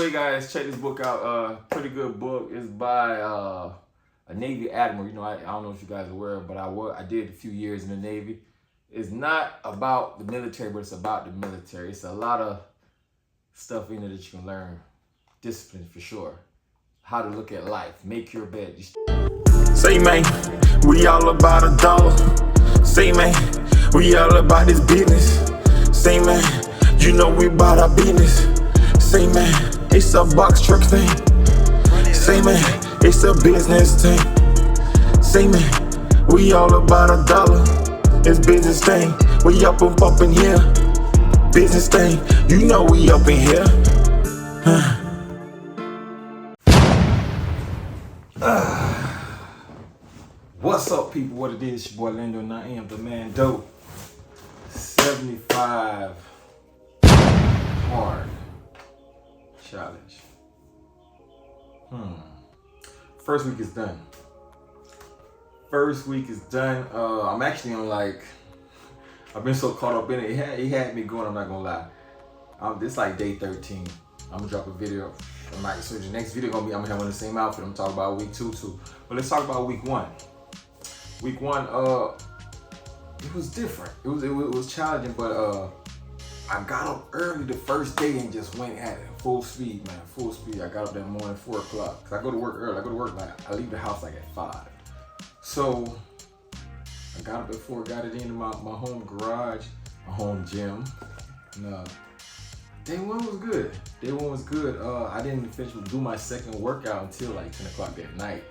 Anyway, guys, check this book out. Pretty good book. It's by a Navy admiral. You know, I don't know if you guys are aware, but I did a few years in the Navy. It's not about the military, but it's about the military. It's a lot of stuff in there that you can learn. Discipline for sure. How to look at life. Make your bed. Say, man, we all about a dollar. Say, man, we all about this business. Say, man, you know we about our business. Say, man, it's a box truck thing. Say, man, it's a business thing. Say, man, we all about a dollar. It's business thing. We up in here. Business thing. You know we up in here. What's up, people? What it is? Your boy Lando, and I am the man Dope. 75 hard challenge. First week is done. I'm actually on I've been so caught up in it. It had me going, I'm not gonna lie. This like day 13. I'm gonna drop a video. So the next video I'm gonna have on the same outfit. I'm talking about week 2 too. But let's talk about week 1. Week 1, it was different. It was challenging, but I got up early the first day and just went at it full speed, man. Full speed. I got up that morning 4 o'clock. Cause I go to work early. I leave the house like at 5. So I got up at 4, got it into my home garage, my home gym. And day 1 was good. I didn't do my second workout until like 10 o'clock at night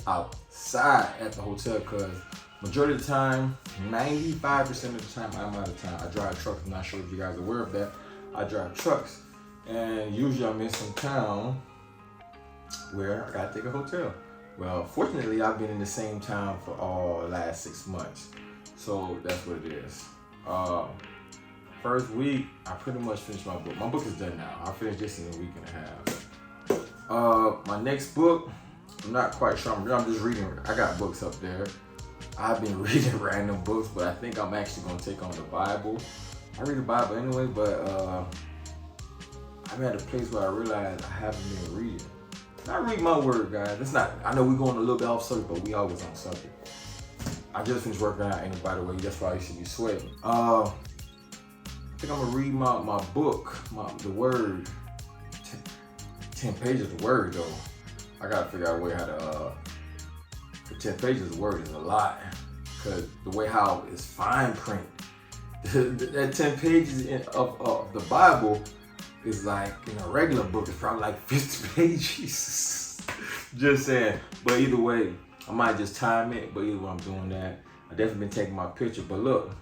outside at the hotel, because majority of the time, 95% of the time I'm out of town. I drive trucks. I'm not sure if you guys are aware of that. I drive trucks, and usually I'm in some town where I gotta take a hotel. Well, fortunately, I've been in the same town for all the last 6 months, so that's what it is. First week, I pretty much finished my book. My book is done now. I finished this in a week and a half. My next book, I'm not quite sure. I'm just reading. I got books up there. I've been reading random books, but I think I'm actually gonna take on the Bible. I read the Bible anyway, but I'm at a place where I realize I haven't been reading. I read my word, guys. It's not. I know we're going a little bit off subject, but we always on subject. I just finished working out, and by the way, that's why you should be sweating. I think I'm gonna read my book, the Word. 10 pages of Word though. I gotta figure out a way how to. For 10 pages of Word is a lot, because the way how it's fine print. That 10 pages of the Bible is like in a regular book. It's probably like 50 pages. Just saying. But either way, I might just time it. But either way, I'm doing that. I definitely been taking my picture. But look,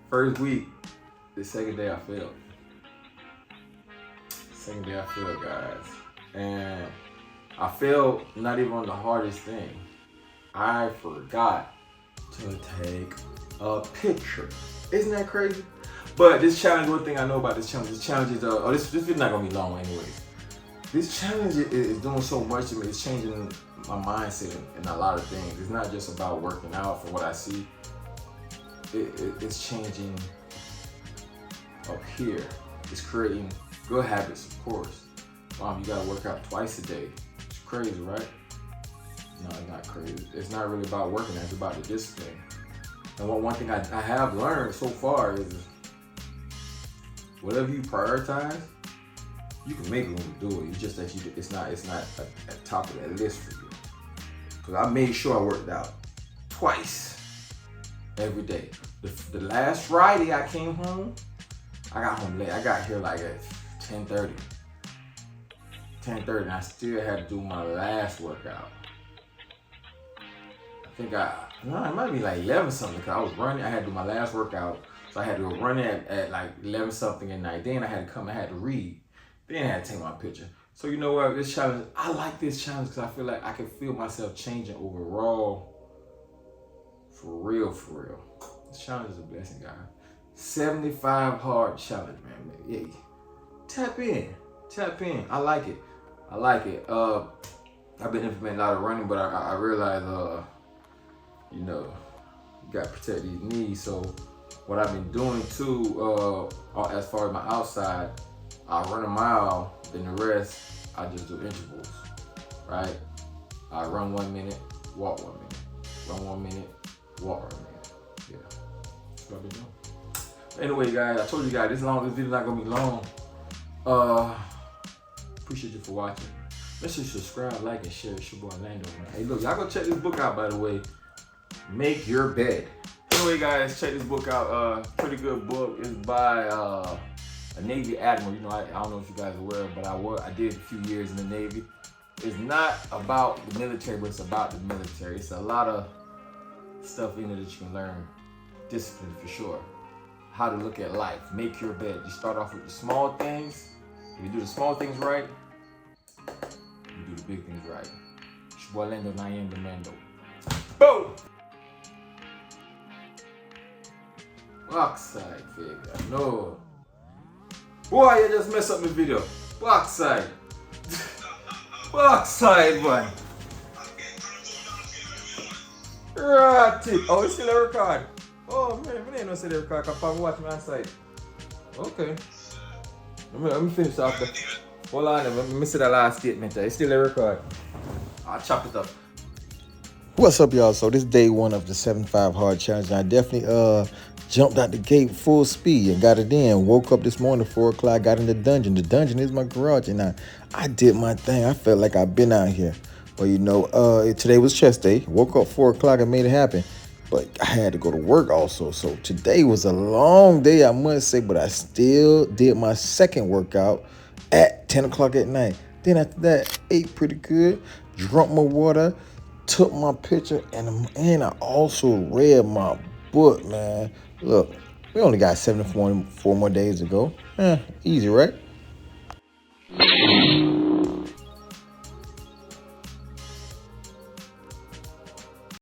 first week, the second day I failed. Guys. And I failed not even on the hardest thing. I forgot to take a picture. Isn't that crazy? But this challenge, one thing I know about this challenge is, this video not gonna be long anyways. This challenge is doing so much to me. It's changing my mindset in a lot of things. It's not just about working out from what I see. It's changing up here. It's creating good habits, of course. You gotta work out twice a day. It's crazy, right? No, it's not crazy. It's not really about working out. It's about the discipline. And one thing I have learned so far is whatever you prioritize, you can make room to do it. It's just that it's not at top of that list for you. Because I made sure I worked out twice every day. The last Friday I came home, I got home late. I got here like at 10:30. 10:30, and I still had to do my last workout. It might be like 11 something, because I was running. I had to do my last workout, so I had to go run at like 11 something at night. Then I had to read. Then I had to take my picture. So you know what, this challenge, I like this challenge because I feel like I can feel myself changing overall. For real. This challenge is a blessing, guys. 75 hard challenge, man. Yeah. Tap in. I like it. I've been implementing a lot of running, but I realized you gotta protect these knees. So what I've been doing too, as far as my outside, I run a mile, then the rest I just do intervals, right? I run 1 minute, walk 1 minute, run 1 minute, walk 1 minute. Yeah, that's what I've been doing. Anyway, guys, I told you guys this video's not gonna be long. Appreciate you for watching. Make sure you subscribe, like, and share. It's your boy Orlando, man. Hey, look, y'all go check this book out, by the way. Make Your Bed. Anyway, guys, check this book out. Pretty good book. It's by a Navy admiral. You know, I don't know if you guys are aware, but I did a few years in the Navy. It's not about the military, but it's about the military. It's a lot of stuff in it that you can learn. Discipline, for sure. How to look at life. Make your bed. You start off with the small things. If you do the small things right, you do the big things right. It's your boy Orlando, and I am the Mando. Boom! Backside figure. No. Boy, you just messed up my video. Backside. Backside, man. Right. Oh, it's still a record. Oh, man, I didn't know it's a record. I can probably watch my side. Okay. Let me finish off the. Hold on, let me see the last statement. It's still a record. I'll chop it up. What's up, y'all? So this is day 1 of the 7-5 hard challenge. I definitely jumped out the gate full speed and got it in. Woke up this morning 4 o'clock, got in the dungeon. The dungeon is my garage, and I did my thing. I felt like I've been out here. Well, you know, today was chest day. Woke up 4 o'clock and made it happen. But I had to go to work also. So today was a long day, I must say, but I still did my second workout at 10 o'clock at night. Then after that, ate pretty good, drank my water, took my picture, and I also read my book, man. Look, we only got 74 more days to go. Easy, right?